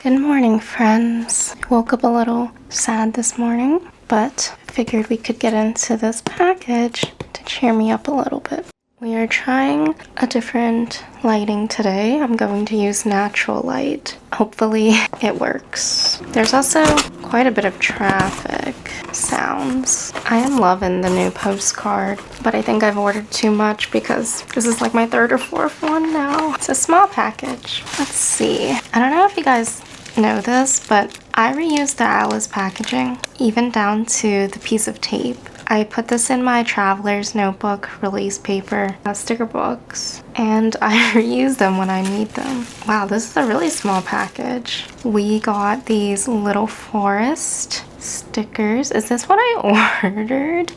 Good morning, friends. Woke up a little sad this morning, but figured we could get into this package to cheer me up a little bit. We are trying a different lighting today. I'm going to use natural light. Hopefully it works. There's also quite a bit of traffic sounds. I am loving the new postcard, but I think I've ordered too much because this is like my third or fourth one now. It's a small package. Let's see. I don't know if you guys know this, but I reuse the Atlas packaging, even down to the piece of tape. I put this in my traveler's notebook, release paper, sticker books, and I reuse them when I need them. Wow, this is a really small package. We got these little forest stickers. Is this what I ordered?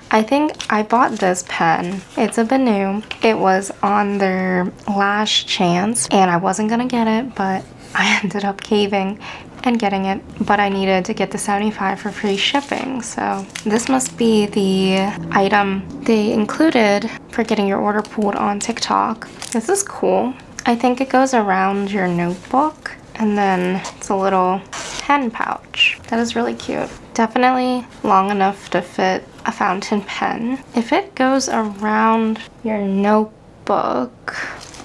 I think I bought this pen. It's a Benu. It was on their last chance, and I wasn't gonna get it, but I ended up caving and getting it, but I needed to get the 75 for free shipping, so this must be the item they included for getting your order pulled on TikTok. This is cool. I think it goes around your notebook, and then it's a little pen pouch. That is really cute. Definitely long enough to fit a fountain pen. If it goes around your notebook,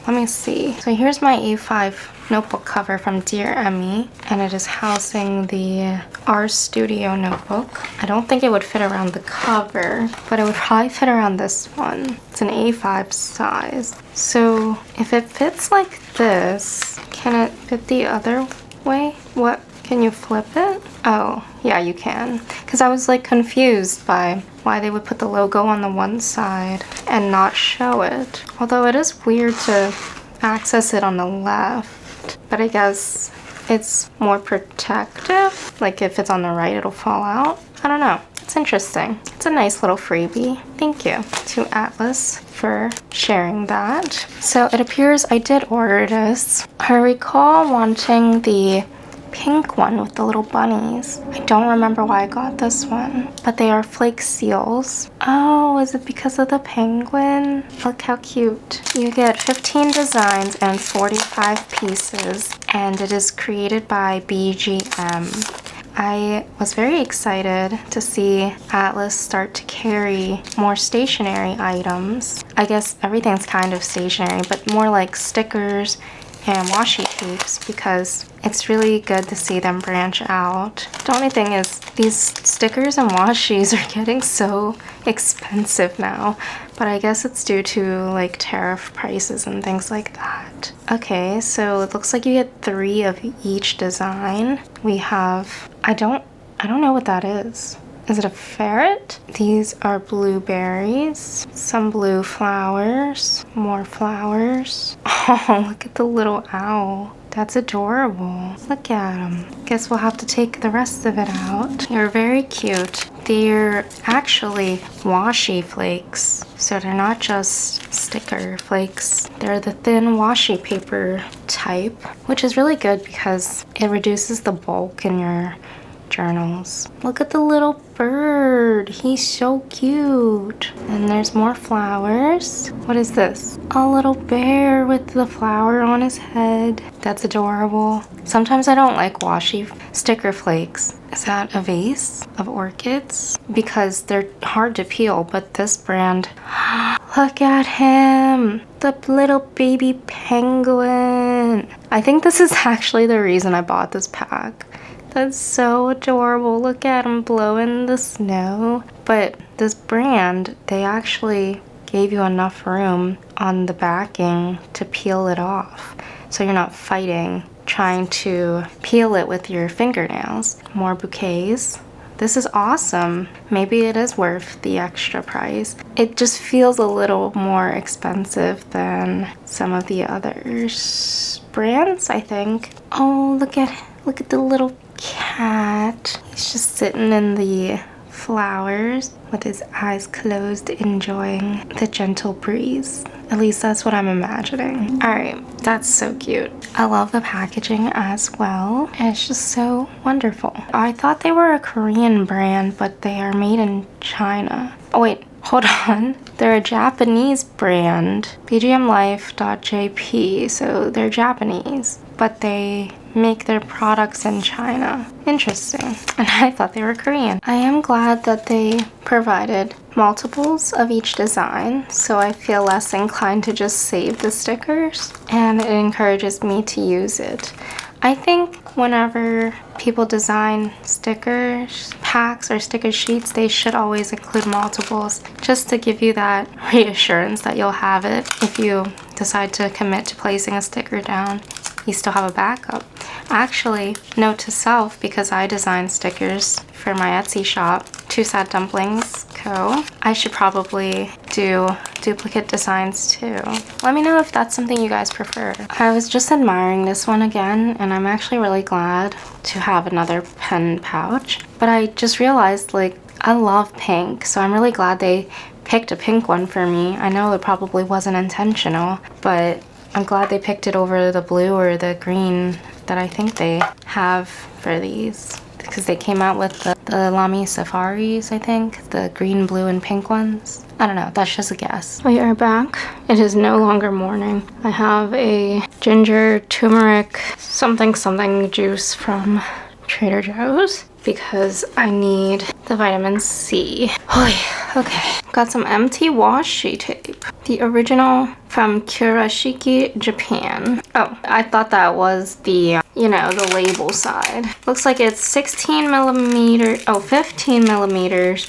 let me see. So here's my A5 notebook cover from Dear Emmy, and it is housing the R Studio notebook. I don't think it would fit around the cover, but it would probably fit around this one. It's an A5 size. So if it fits like this, can it fit the other way? What? Can you flip it? Oh, yeah, you can. Because I was like confused by why they would put the logo on the one side and not show it. Although it is weird to access it on the left. But I guess it's more protective. Like if it's on the right, it'll fall out. I don't know. It's interesting. It's a nice little freebie. Thank you to Atlas for sharing that. So it appears I did order this. I recall wanting the pink one with the little bunnies. I don't remember why I got this one, but they are flake seals. Oh, is it because of the penguin? Look how cute. You get 15 designs and 45 pieces, and it is created by BGM. I was very excited to see Atlas start to carry more stationery items. I guess everything's kind of stationery, but more like stickers and washi tapes, because it's really good to see them branch out. The only thing is these stickers and washis are getting so expensive now, but I guess it's due to like tariff prices and things like that. Okay, so it looks like you get 3 of each design. We have, I don't know what that is. Is it a ferret? These are blueberries, some blue flowers, more flowers. Oh, look at the little owl. That's adorable. Look at him. Guess we'll have to take the rest of it out. They're very cute. They're actually washi flakes. So they're not just sticker flakes. They're the thin washi paper type, which is really good because it reduces the bulk in your journals. Look at the little bird. He's so cute. And there's more flowers. What is this? A little bear with the flower on his head. That's adorable. Sometimes I don't like washi sticker flakes. Is that a vase of orchids? Because they're hard to peel, but this brand, look at him. The little baby penguin. I think this is actually the reason I bought this pack. That's so adorable. Look at him blowing the snow. But this brand, they actually gave you enough room on the backing to peel it off. So you're not fighting, trying to peel it with your fingernails. More bouquets. This is awesome. Maybe it is worth the extra price. It just feels a little more expensive than some of the others brands, I think. Oh, look at the little cat. He's just sitting in the flowers with his eyes closed, enjoying the gentle breeze. At least that's what I'm imagining. Alright, that's so cute. I love the packaging as well. And it's just so wonderful. I thought they were a Korean brand, but they are made in China. Oh wait, hold on. They're a Japanese brand. bgmlife.jp, so they're Japanese. But they make their products in China. Interesting. And I thought they were Korean. I am glad that they provided multiples of each design, so I feel less inclined to just save the stickers, and it encourages me to use it. I think whenever people design stickers, packs, or sticker sheets, they should always include multiples, just to give you that reassurance that you'll have it if you decide to commit to placing a sticker down. You still have a backup. Actually, note to self, because I design stickers for my Etsy shop, Two Sad Dumplings Co. I should probably do duplicate designs too. Let me know if that's something you guys prefer. I was just admiring this one again, and I'm actually really glad to have another pen pouch. But I just realized, like, I love pink, so I'm really glad they picked a pink one for me. I know it probably wasn't intentional, but I'm glad they picked it over the blue or the green that I think they have for these, because they came out with the Lamy Safaris, I think, the green, blue, and pink ones. I don't know, that's just a guess. We are back. It is no longer morning. I have a ginger turmeric something juice from Trader Joe's because I need the vitamin C. Okay, got some empty washi tape. The original from Kurashiki, Japan. Oh, I thought that was the, the label side. Looks like it's 15 millimeters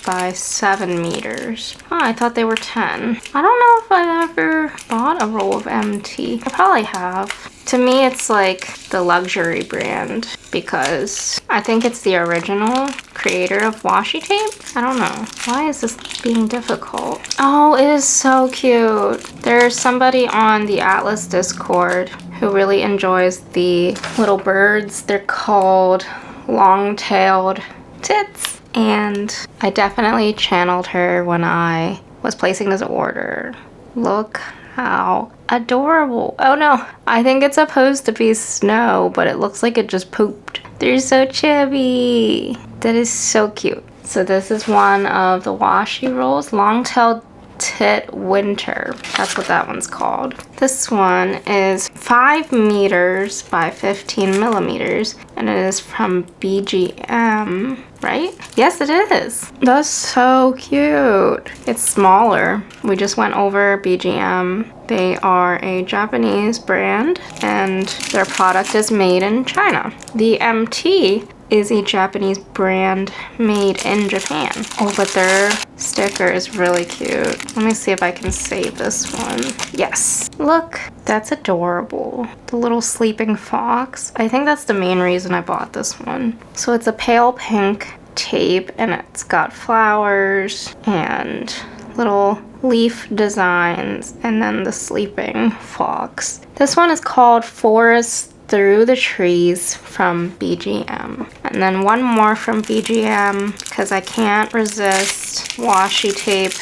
by 7 meters. Oh, I thought they were 10. I don't know if I've ever bought a roll of MT. I probably have. To me, it's like the luxury brand because I think it's the original creator of washi tape. I don't know. Why is this being difficult? Oh, it is so cute. There's somebody on the Atlas Discord who really enjoys the little birds. They're called long-tailed tits. And I definitely channeled her when I was placing this order. Look how adorable. Oh no, I think it's supposed to be snow, but it looks like it just pooped. They're so chubby. That is so cute. So this is one of the washi rolls, long-tailed tit winter. That's what that one's called. This one is 5 meters by 15 millimeters, and it is from BGM, right? Yes, it is. That's so cute. It's smaller. We just went over BGM. They are a Japanese brand, and their product is made in China. The MT is a Japanese brand made in Japan. Oh, but their sticker is really cute. Let me see if I can save this one. Yes. Look, that's adorable. The little sleeping fox. I think that's the main reason I bought this one. So it's a pale pink tape, and it's got flowers and little leaf designs, and then the sleeping fox. This one is called Forest Through the Trees from BGM. And then one more from BGM because I can't resist washi tape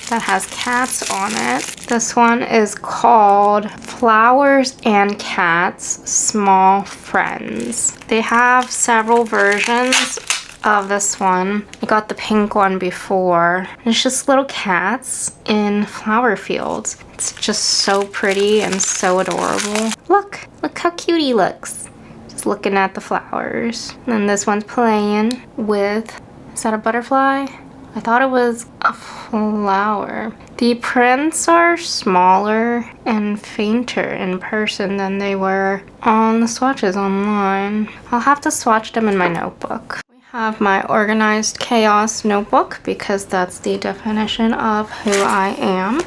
that has cats on it. This one is called Flowers and Cats Small Friends. They have several versions of this one. I got the pink one before. It's just little cats in flower fields. It's just so pretty and so adorable. Look how cute he looks. Just looking at the flowers. And then this one's playing with, is that a butterfly? I thought it was a flower. The prints are smaller and fainter in person than they were on the swatches online. I'll have to swatch them in my notebook. Have my organized chaos notebook because that's the definition of who I am,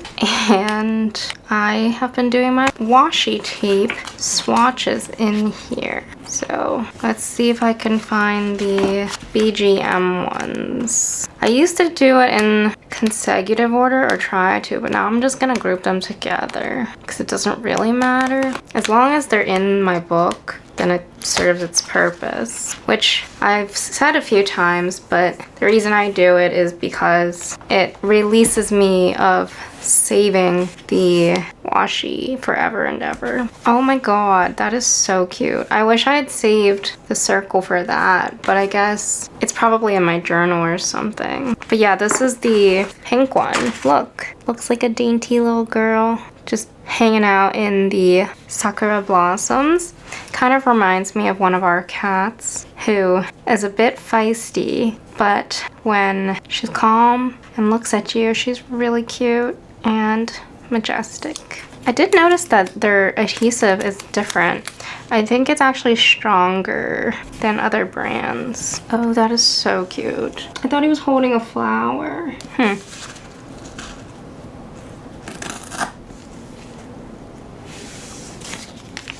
and I have been doing my washi tape swatches in here. So let's see if I can find the BGM ones. I used to do it in consecutive order, or try to, but now I'm just gonna group them together because it doesn't really matter. As long as they're in my book, then it serves its purpose, which I've said a few times, but the reason I do it is because it releases me of saving the washi forever and ever. Oh my god, that is so cute. I wish I had saved the circle for that, but I guess it's probably in my journal or something. But yeah, this is the pink one. Look, looks like a dainty little girl just hanging out in the sakura blossoms. Kind of reminds me of one of our cats who is a bit feisty, but when she's calm and looks at you, she's really cute and majestic. I did notice that their adhesive is different. I think it's actually stronger than other brands. Oh, that is so cute. I thought he was holding a flower.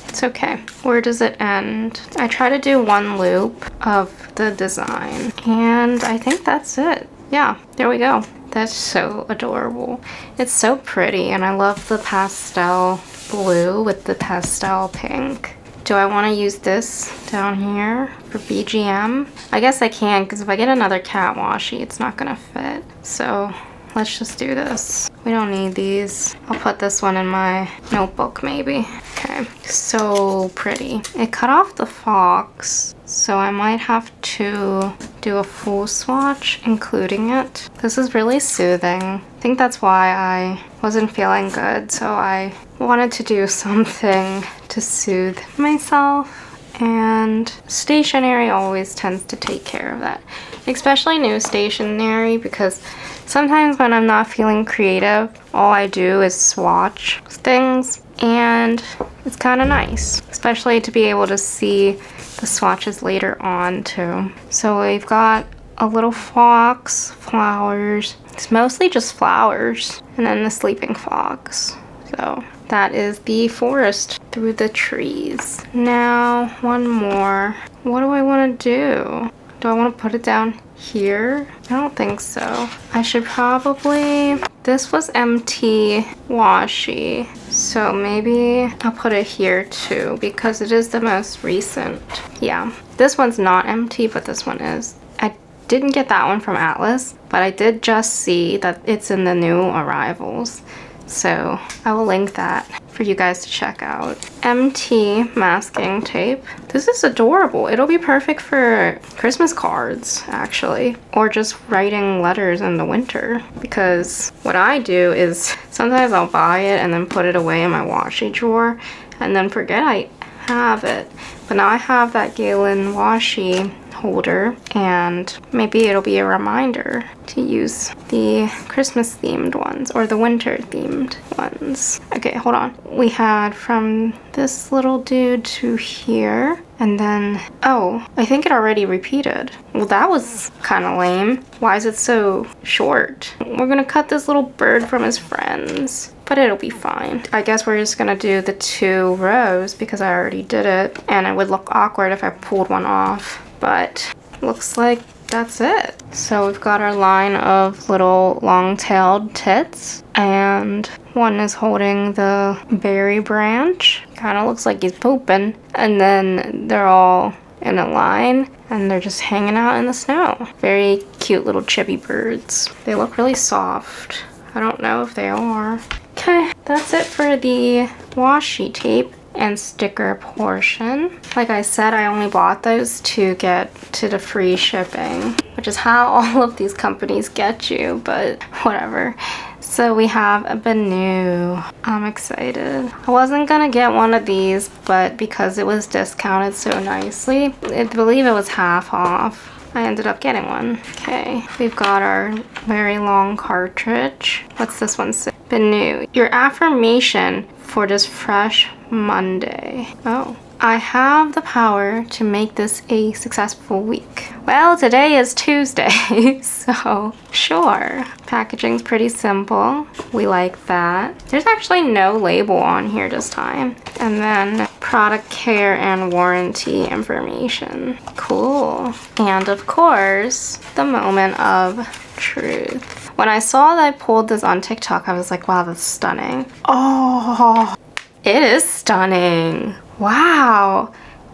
It's okay. Where does it end? I try to do one loop of the design, and I think that's it. Yeah, there we go. That's so adorable. It's so pretty, and I love the pastel blue with the pastel pink. Do I want to use this down here for BGM? I guess I can, because if I get another cat washi, it's not gonna fit. So let's just do this. We don't need these. I'll put this one in my notebook maybe. Okay, so pretty. It cut off the fox, so I might have to do a full swatch including it. This is really soothing. I think that's why I wasn't feeling good, so I wanted to do something to soothe myself, and Stationery always tends to take care of that. Especially new Stationery, because sometimes when I'm not feeling creative, all I do is swatch things, and it's kind of nice, especially to be able to see the swatches later on too. So we've got a little fox, flowers. It's mostly just flowers, and then the sleeping fox. So that is the forest through the trees. Now, one more. What do I want to do? Do I want to put it down here? I don't think so. I should probably... This was empty washi, so maybe I'll put it here too, because it is the most recent. Yeah, this one's not empty, but this one is. I didn't get that one from Atlas, but I did just see that it's in the new arrivals. So I will link that for you guys to check out. MT masking tape. This is adorable. It'll be perfect for Christmas cards, actually, or just writing letters in the winter. Because what I do is sometimes I'll buy it and then put it away in my washi drawer and then forget I have it. But now I have that Galen washi holder, and maybe it'll be a reminder to use the Christmas themed ones or the winter themed ones. Okay, hold on. We had from this little dude to here, and then, oh, I think it already repeated. Well, that was kind of lame. Why is it so short? We're gonna cut this little bird from his friends, but it'll be fine. I guess we're just gonna do the 2 rows because I already did it, and it would look awkward if I pulled one off. But looks like that's it. So we've got our line of little long-tailed tits, and one is holding the berry branch. Kind of looks like he's pooping. And then they're all in a line, and they're just hanging out in the snow. Very cute little chippy birds. They look really soft. I don't know if they are. Okay, that's it for the washi tape and sticker portion. Like I said, I only bought those to get to the free shipping, which is how all of these companies get you, but whatever. So we have a Benu. I'm excited. I wasn't gonna get one of these, but because it was discounted so nicely, I believe it was half off, I ended up getting one. Okay, we've got our very long cartridge. What's this one say? Benu, your affirmation for this fresh Monday. Oh, I have the power to make this a successful week. Well, today is Tuesday, so sure. Packaging's pretty simple. We like that. There's actually no label on here this time. And then product care and warranty information. Cool. And of course, the moment of truth. When I saw that I pulled this on TikTok, I was like, wow, that's stunning. Oh, it is stunning. Wow.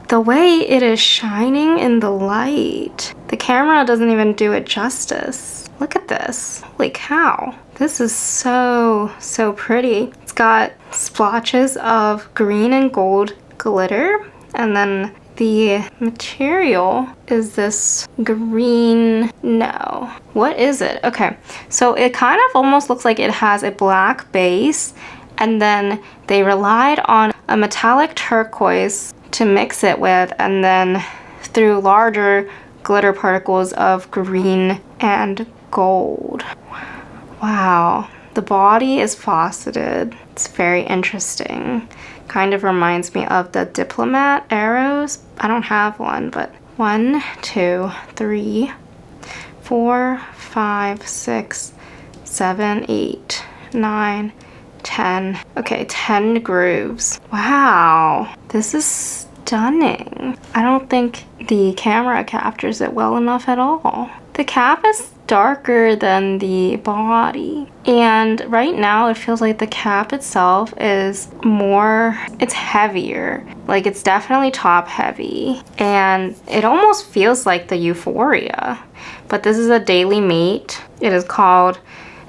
The way it is shining in the light. The camera doesn't even do it justice. Look at this. Holy cow. This is so pretty. It's got splotches of green and gold glitter, and then the material is this green, no, what is it? Okay, so it kind of almost looks like it has a black base and then they relied on a metallic turquoise to mix it with, and then threw larger glitter particles of green and gold. Wow. The body is faceted. It's very interesting. Kind of reminds me of the diplomat arrows. I don't have one, but 1, 2, 3, 4, 5, 6, 7, 8, 9, 10. Okay, 10 grooves. Wow, this is stunning. I don't think the camera captures it well enough at all. The cap is darker than the body, and right now it feels like the cap itself is more, it's heavier. Like, it's definitely top heavy, and it almost feels like the Euphoria. But this is a Daily Mate. It is called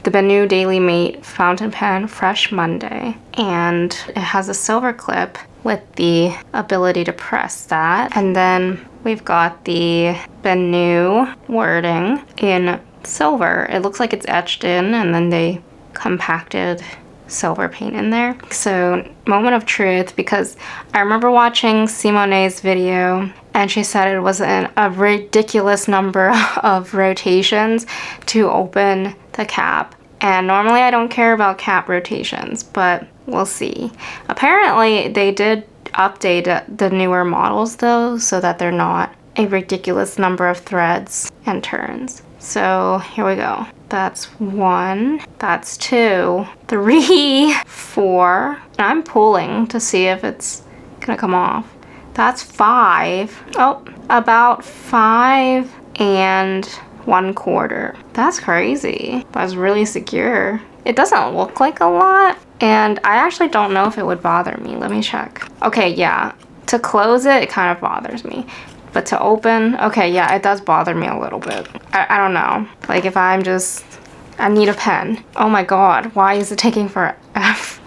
the Benu Daily Mate Fountain Pen Fresh Monday, and it has a silver clip with the ability to press that. And then we've got the Benu wording in silver. It looks like it's etched in, and then they compacted silver paint in there. So, moment of truth, because I remember watching Simone's video, and she said it was a ridiculous number of rotations to open the cap. And normally I don't care about cap rotations, but we'll see. Apparently they did update the newer models though, so that they're not a ridiculous number of threads and turns. So here we go. That's 1, that's 2, 3, 4. And I'm pulling to see if it's gonna come off. That's 5. Oh, about 5 and 1/4. That's crazy. That's really secure. It doesn't look like a lot, and I actually don't know if it would bother me. Let me check. Okay, yeah. To close it, it kind of bothers me. But to open, okay, yeah, it does bother me a little bit. I don't know. Like, if I need a pen. Oh my god, why is it taking forever?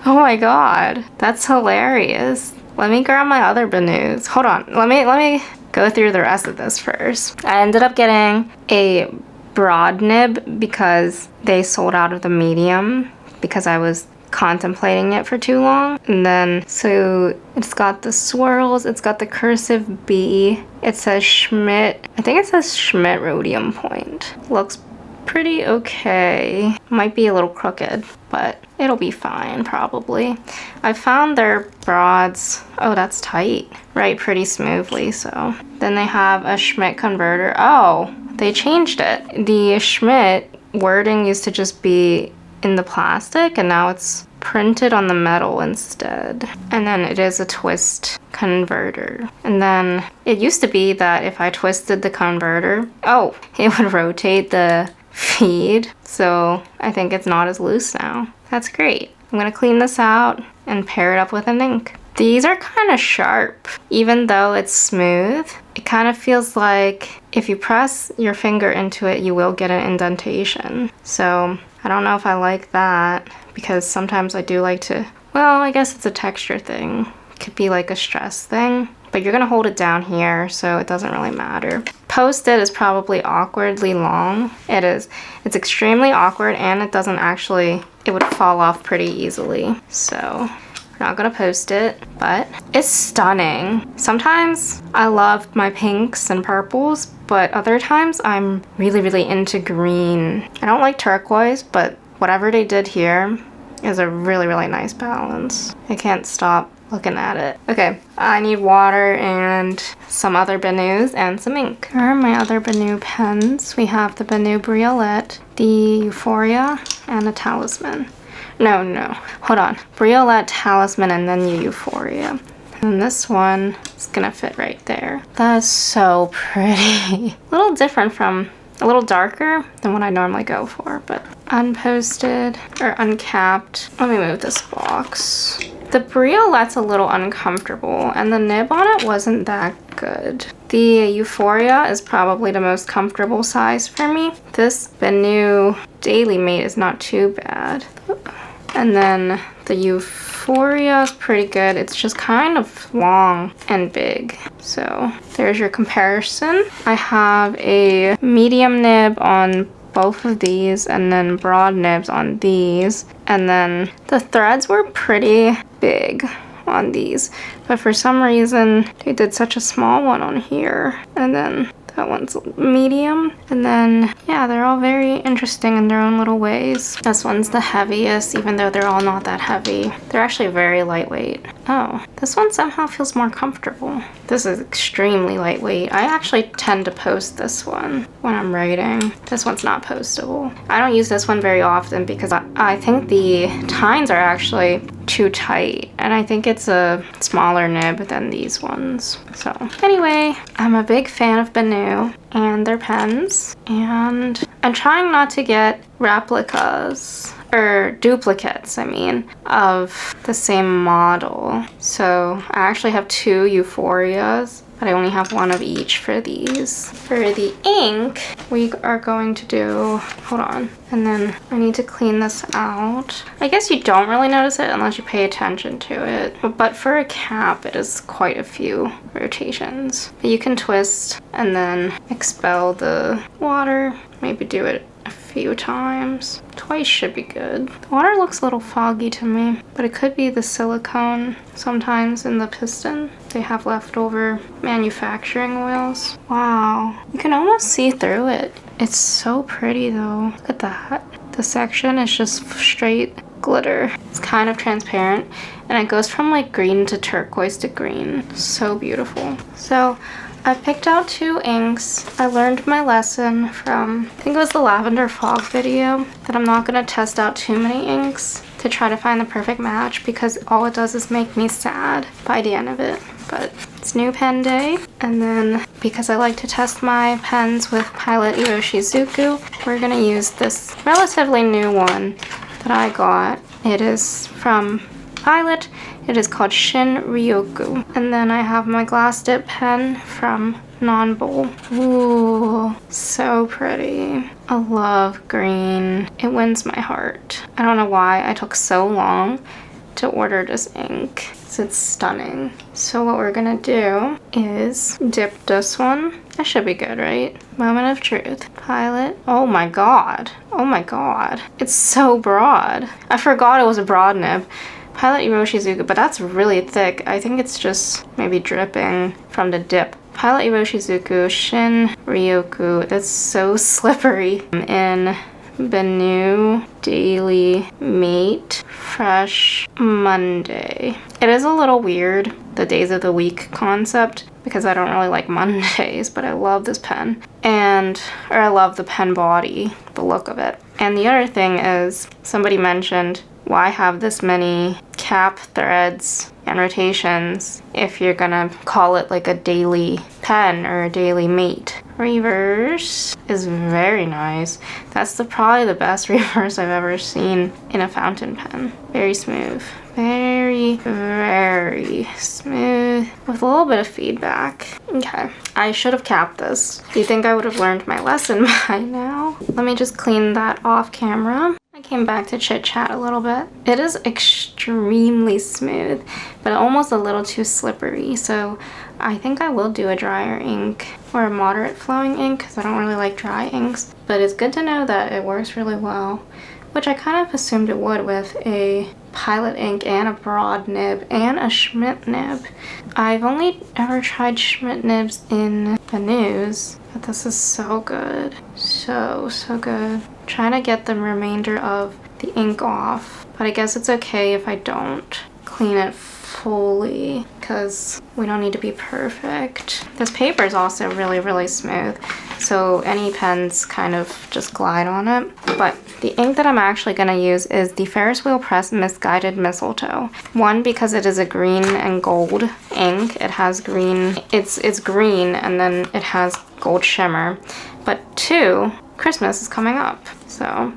Oh my god, that's hilarious. Let me grab my other Benus. Hold on, let me go through the rest of this first. I ended up getting a broad nib because they sold out of the medium because I was contemplating it for too long. And then, so it's got the swirls, it's got the cursive B, it says Schmidt, I think it says Schmidt rhodium point. Looks pretty okay. Might be a little crooked, but it'll be fine probably. I found their broads, oh that's tight, right pretty smoothly. So then they have a Schmidt converter. Oh, they changed it. The Schmidt wording used to just be in the plastic, and now it's printed on the metal instead. And then it is a twist converter. And then it used to be that if I twisted the converter, oh, it would rotate the feed. So I think it's not as loose now. That's great. I'm gonna clean this out and pair it up with an ink. These are kind of sharp. Even though it's smooth, it kind of feels like if you press your finger into it, you will get an indentation. So I don't know if I like that, because sometimes I do like to, well, I guess it's a texture thing. It could be like a stress thing, but you're gonna hold it down here, so it doesn't really matter. Post-it is probably awkwardly long. It is. It's extremely awkward, and it doesn't actually, it would fall off pretty easily. So not gonna post it, but it's stunning. Sometimes I love my pinks and purples, but other times I'm really into green. I don't like turquoise, but whatever they did here is a really nice balance. I can't stop looking at it. Okay, I need water and some other Benus and some ink. Here are my other Benu pens. We have the Benu Briolette, the Euphoria, and a Talisman. No, hold on. Briolette, Talisman, and then the Euphoria. And this one is gonna fit right there. That's so pretty. A little different from, a little darker than what I normally go for, but unposted or uncapped. Let me move this box. The Briolette's a little uncomfortable, and the nib on it wasn't that good. The Euphoria is probably the most comfortable size for me. This Benu Daily Mate is not too bad. And then the Euphoria is pretty good. It's just kind of long and big. So there's your comparison. I have a medium nib on both of these and then broad nibs on these. And then the threads were pretty big on these, but for some reason they did such a small one on here, and then that one's medium. And then, yeah, they're all very interesting in their own little ways. This one's the heaviest, even though they're all not that heavy. They're actually very lightweight. Oh, this one somehow feels more comfortable. This is extremely lightweight. I actually tend to post this one when I'm writing. This one's not postable. I don't use this one very often because I think the tines are actually too tight, and I think it's a smaller nib than these ones. So anyway, I'm a big fan of Benu and their pens, and I'm trying not to get replicas or duplicates, I mean, of the same model. So I actually have 2 Euphorias, but I only have 1 of each for these. For the ink, we are going to do, hold on, and then I need to clean this out. I guess you don't really notice it unless you pay attention to it, but for a cap, it is quite a few rotations. You can twist and then expel the water, maybe do it a few times. Twice should be good. The water looks a little foggy to me, but it could be the silicone sometimes in the piston. They have leftover manufacturing oils. Wow, you can almost see through it. It's so pretty though. Look at that. The section is just straight glitter. It's kind of transparent, and it goes from like green to turquoise to green. So beautiful. So I picked out 2 inks. I learned my lesson from, I think it was the Lavender Fog video, that I'm not going to test out too many inks to try to find the perfect match, because all it does is make me sad by the end of it. But it's new pen day, and then because I like to test my pens with Pilot Iroshizuku, we're going to use this relatively new one that I got. It is from Pilot. It is called Shin-ryoku. And then I have my glass dip pen from Non-Bowl. Ooh, so pretty. I love green. It wins my heart. I don't know why I took so long to order this ink. It's stunning. So what we're gonna do is dip this one. That should be good, right? Moment of truth. Pilot. Oh my god. Oh my god. It's so broad. I forgot it was a broad nib. Pilot Iroshizuku, but that's really thick. I think it's just maybe dripping from the dip. Pilot Iroshizuku Shin-ryoku. That's so slippery. In Benu Daily Mate Fresh Monday. It is a little weird, the days of the week concept, because I don't really like Mondays, but I love this pen. Or I love the pen body, the look of it. And the other thing is, somebody mentioned, why have this many cap threads and rotations if you're gonna call it like a daily pen or a daily mate? Reverse is very nice. That's probably the best reverse I've ever seen in a fountain pen. Very smooth. Very, very smooth with a little bit of feedback. Okay, I should have capped this. Do you think I would have learned my lesson by now? Let me just clean that off camera. I came back to chit chat a little bit. It is extremely smooth, but almost a little too slippery. So I think I will do a drier ink or a moderate flowing ink because I don't really like dry inks. But it's good to know that it works really well, which I kind of assumed it would with a Pilot ink and a broad nib and a Schmidt nib. I've only ever tried Schmidt nibs in Benus, but this is so good. So good. Trying to get the remainder of the ink off, but I guess it's okay if I don't clean it fully because we don't need to be perfect. This paper is also really, really smooth, so any pens kind of just glide on it. But the ink that I'm actually going to use is the Ferris Wheel Press Misguided Mistletoe. One, because it is a green and gold ink. It has green, it's green and then it has gold shimmer. But 2, Christmas is coming up, so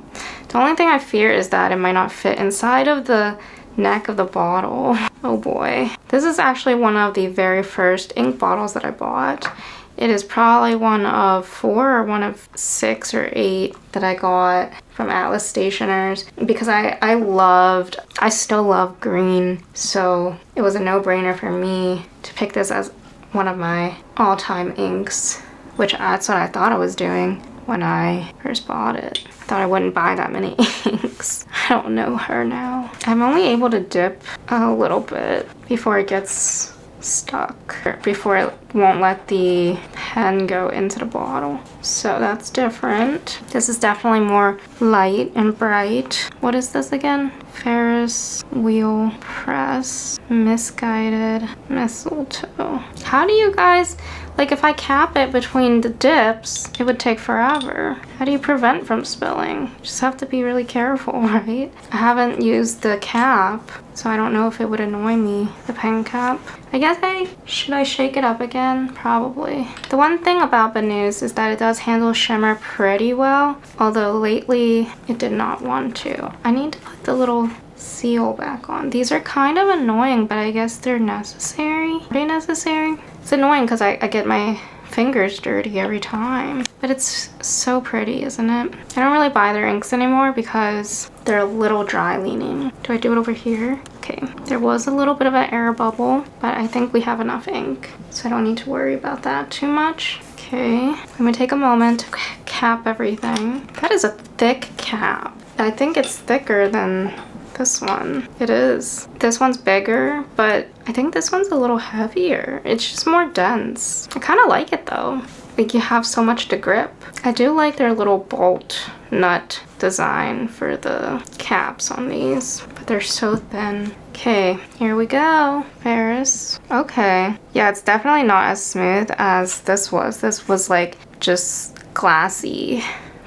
the only thing I fear is that it might not fit inside of the neck of the bottle. Oh boy. This is actually one of the very first ink bottles that I bought. It is probably one of 4 or one of 6 or 8 that I got from Atlas Stationers because I still love green, so it was a no-brainer for me to pick this as one of my all-time inks, which that's what I thought I was doing. when I first bought it. I thought I wouldn't buy that many inks. I don't know her now. I'm only able to dip a little bit before it gets stuck, before it won't let the pen go into the bottle. So that's different. This is definitely more light and bright. What is this again? Ferris wheel press, misguided mistletoe. How do you guys, like if I cap it between the dips, it would take forever. How do you prevent from spilling? Just have to be really careful, right? I haven't used the cap, so I don't know if it would annoy me, the pen cap. I guess should I shake it up again? Probably. The one thing about Benu's is that it does handle shimmer pretty well, although lately it did not want to. I need to put the little seal back on. These are kind of annoying, but I guess they're necessary. Are they necessary? It's annoying because I get my fingers dirty every time, but it's so pretty, isn't it? I don't really buy their inks anymore because they're a little dry leaning. Do I do it over here? Okay, there was a little bit of an air bubble, but I think we have enough ink, so I don't need to worry about that too much. Okay, I'm gonna take a moment to cap everything. That is a thick cap. I think it's thicker than this one. It is. This one's bigger, but I think this one's a little heavier. It's just more dense. I kind of like it though. Like you have so much to grip. I do like their little bolt nut design for the caps on these, but they're so thin. Okay, here we go. Ferris. Okay. Yeah, it's definitely not as smooth as this was. This was like just glassy,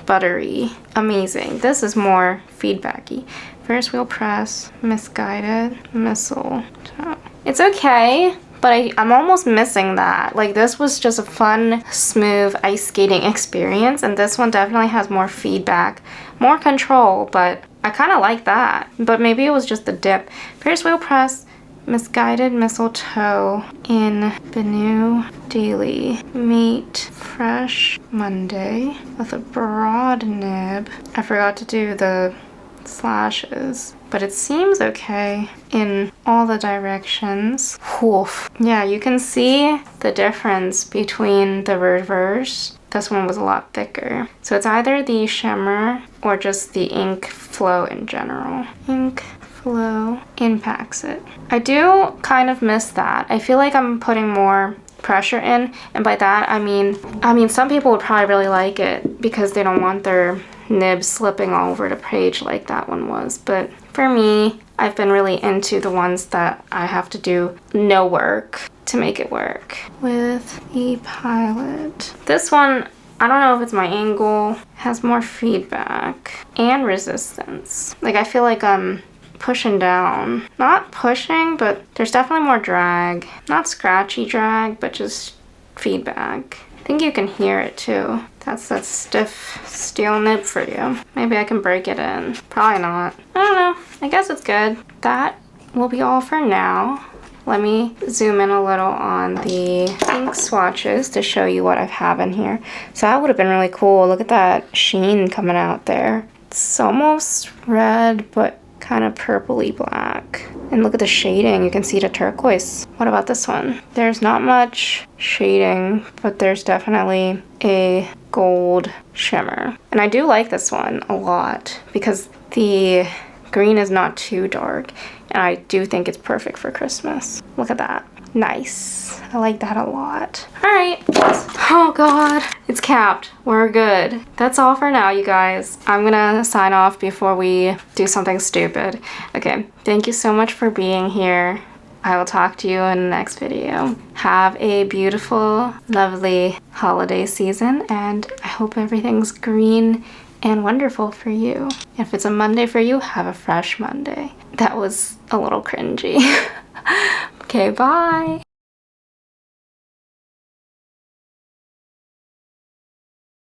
buttery, amazing. This is more feedbacky. Ferris wheel press, misguided mistletoe. It's okay, but I'm almost missing that. Like this was just a fun, smooth ice skating experience, and this one definitely has more feedback, more control, but I kind of like that. But maybe it was just the dip. Ferris wheel press, misguided mistletoe in Benu Daily. Meat fresh Monday with a broad nib. I forgot to do the slashes, but it seems okay in all the directions. Woof. Yeah, you can see the difference between the reverse. This one was a lot thicker. So it's either the shimmer or just the ink flow in general. Ink flow impacts it. I do kind of miss that. I feel like I'm putting more pressure in, and by that I mean some people would probably really like it because they don't want their nib slipping all over the page like that one was, but for me, I've been really into the ones that I have to do no work to make it work. With a pilot. This one, I don't know if it's my angle, has more feedback and resistance. Like I feel like I'm pushing down. Not pushing, but there's definitely more drag. Not scratchy drag, but just feedback. I think you can hear it too. That's that stiff steel nib for you. Maybe I can break it in. Probably not. I don't know. I guess it's good. That will be all for now. Let me zoom in a little on the ink swatches to show you what I have in here. So that would have been really cool. Look at that sheen coming out there. It's almost red, but kind of purpley black. And look at the shading. You can see the turquoise. What about this one? There's not much shading, but there's definitely a gold shimmer. And I do like this one a lot because the green is not too dark, and I do think it's perfect for Christmas. Look at that. Nice. I like that a lot. All right. Oh God, it's capped. We're good. That's all for now, you guys. I'm gonna sign off before we do something stupid. Okay, thank you so much for being here. I will talk to you in the next video. Have a beautiful, lovely holiday season, and I hope everything's green and wonderful for you. If it's a Monday for you, have a fresh Monday. That was a little cringy. Okay, bye.